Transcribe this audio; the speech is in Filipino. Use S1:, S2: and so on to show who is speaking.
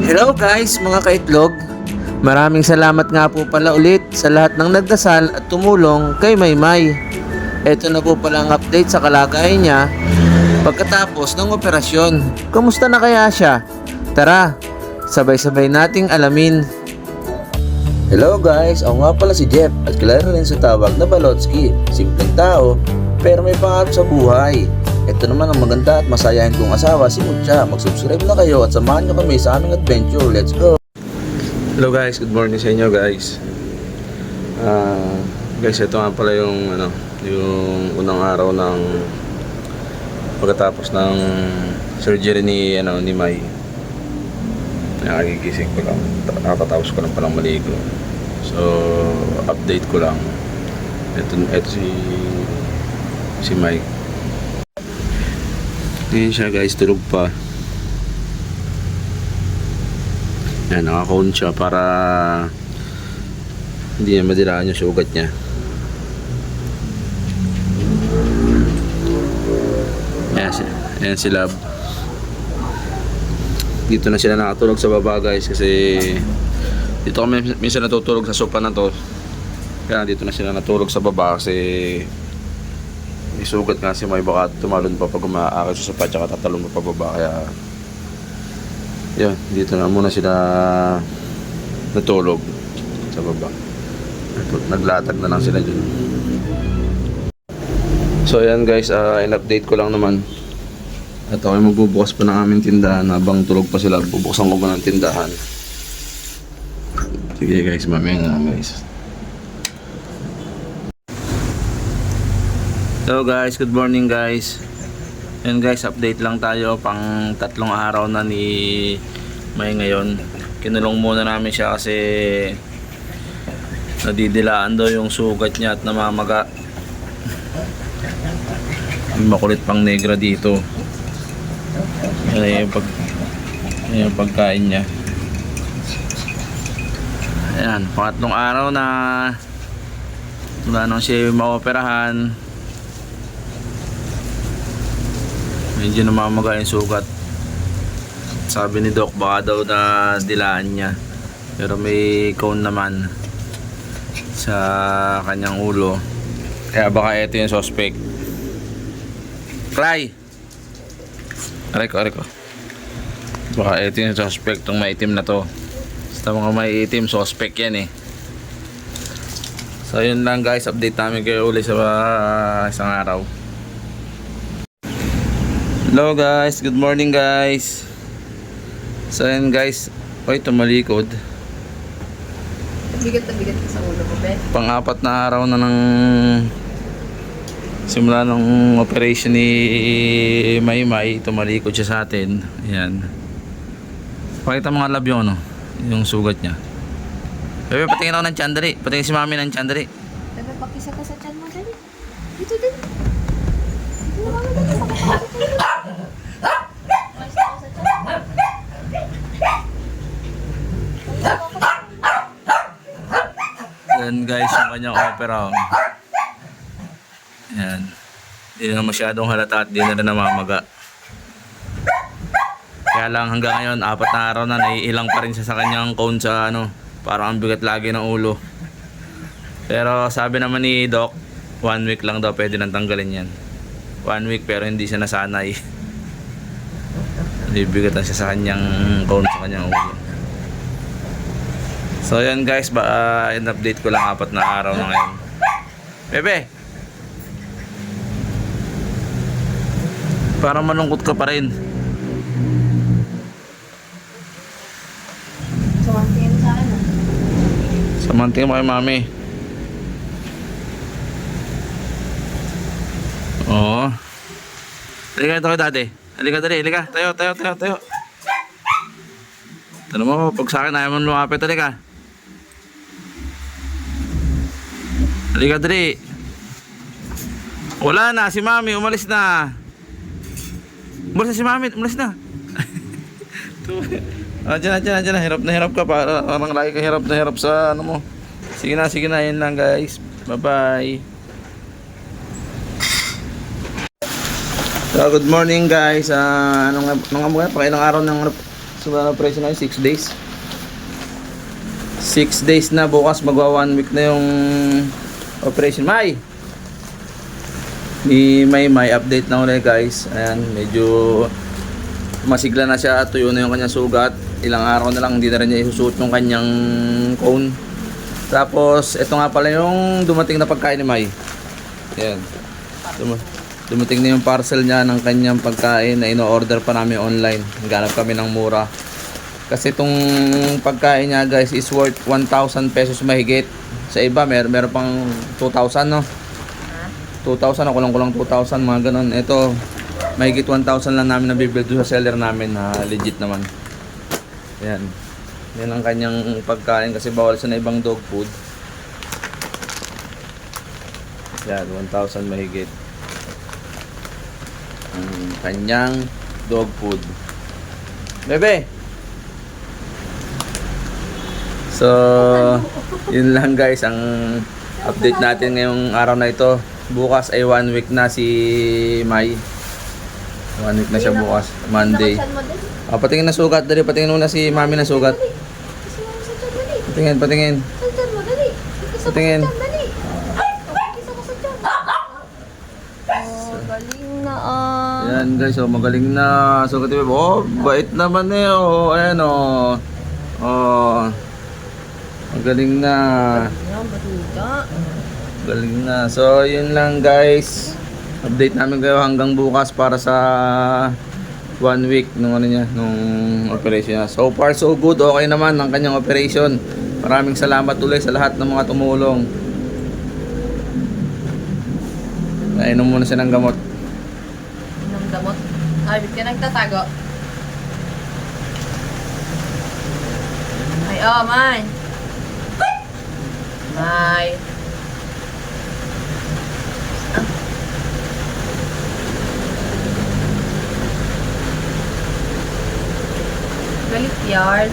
S1: Hello guys, mga kaitlog. Maraming salamat nga po pala ulit sa lahat ng nagdasal at tumulong kay Maymay. Ito na po pala ang update sa kalagayan niya pagkatapos ng operasyon. Kamusta na kaya siya? Tara, sabay-sabay nating alamin. Hello guys, ako nga pala si Jeff at kilala rin sa tawag na Balotsky. Simpleng tao, pero may pangarap sa buhay. Ito naman ang maganda at masayahin kong asawa, si Mucha. Mag-subscribe na kayo at samahan nyo kami sa aming adventure. Let's go! Hello guys, good morning sa inyo guys. Guys, ito nga pala yung yung unang araw ng pagkatapos ng surgery ni May. Nagigising ko lang, nakatapos ko lang palang maligo. So, update ko lang. Ito si Mike. Ngayon siya guys, tulog pa. Yan, naka-cone siya para hindi niya madilaan yung sugat niya. Ayan si Lab. Dito na sila nakatulog sa baba guys, kasi dito kami minsan natutulog sa sofa na to. Kaya dito na sila natulog sa baba kasi isugat nga si May, baka tumalon pa pag umaakit sa sofa, tsaka tatalon pa pababa. Kaya yun, dito na muna sila natulog sa baba. Naglatag na lang sila dun. So ayan guys, in-update ko lang naman. At ako ay magbubukas pa ng aming tindahan habang tulog pa sila. Bubuksan ko pa ng tindahan. Sige guys, mamaya nga guys. Hello guys, good morning guys. Ayan guys, update lang tayo. Pang 3 araw na ni May ngayon. Kinulong muna namin siya kasi nadidilaan daw yung sugat niya at namamaga. Makulit pang negra dito. Yan yung pagkain niya. Ayan, pangatlong araw na wala nang siya maoperahan. Medyo namamaga yung sugat. Sabi ni Doc baka daw na dilaan niya, pero may cone naman sa kanyang ulo, kaya baka ito yung suspect. Cry! Aray ko. Baka ito yung suspect, itong maitim na to. Basta mga maitim, suspect yan eh. So yun lang guys, update namin kayo ulit sa isang araw. Hello guys, good morning guys. So yun guys, tumalikod.
S2: Bigat na bigat sa ulo mo, Ben.
S1: Pang-4 na araw na ng simula ng operation ni Maymay, tumalikod siya sa atin. Ayan. Pakita mga lab yung yung sugat niya. Bebe, patingin ako ng tiyan, dali. Patingin si mami ng tiyan, dali.
S2: Bebe, pakisa ka sa tiyan mo, dali. Dito din. Yan guys, yung kanyang opera. Yan. Hindi na masyadong halata at di na namamaga. Kaya lang hanggang ngayon, 4 na araw na, naiilang pa rin siya sa kanyang cone sa parang ang bigat lagi ng ulo. Pero sabi naman ni Doc, 1 week lang daw pwede nang tanggalin yan. 1 week pero hindi siya nasanay. Bibigat na siya sa kanyang cone, sa kanyang ulo. So yan guys, in-update ko lang 4 na araw na ngayon. Bebe! Parang malungkot ka pa rin. Samantingin sa ano?
S1: Samantingin mo kay mami. Oo. Halika ito kay dati. Halika dali, halika. Tayo. Tanong mo, pag sa akin ayaw mong lumapit, halika. Halika dali. Wala na, si mami, umalis na. Umalis na si mami, umalis na. Diyan na, hirap na hirap ka. Parang lagi ka hirap na hirap sa mo. Sige na, yun lang guys. Bye-bye. So, good morning guys. Nung pakailang araw ng So, operation na 6 days. 6 days na, bukas magwa 1 week na yung operation. May! Ni May update na ulit guys. Ayan, medyo masigla na siya. Tuyo na yung kanyang sugat. Ilang araw na lang, hindi na rin niya isusuot yung kanyang cone. Tapos, ito nga pala yung dumating na pagkain ni May. Ayan. Dumating na yung parcel niya ng kanyang pagkain na ino-order pa namin online. Naghanap kami ng mura. Kasi itong pagkain niya guys is worth 1,000 pesos mahigit. Sa iba meron pang 2,000 no? 2,000 o kulang-kulang 2,000 mga ganun. Ito mahigit 1,000 lang namin nabibuild doon sa seller namin na legit naman. Yan. Yan ang kanyang pagkain kasi bawal sa na ibang dog food. Yan, 1,000 mahigit. Ang kanyang dog food. Bebe! So, yun lang guys ang update natin ngayong araw na ito. Bukas ay 1 week na si May. 1 week na siya bukas, Monday. Patingin na sugat, dali. Patingin muna si Mami na sugat. Patingin. Patingin.
S3: Galing na
S1: Yan guys, oh, magaling na. Sugat ni Bebe. Oh, bait naman eh. Oh, ayan oh. Oh. Magaling na. Galing na. So, yun lang guys. Update namin kayo hanggang bukas para sa 1 week nung operation niya. So far so good. Okay naman ang kanyang operation. Maraming salamat ulit sa lahat ng mga tumulong. Nainom muna siya ng gamot.
S3: Ng damot. Ay, ba't ka nagtatago? Ay, oh, May. May. Galit yard.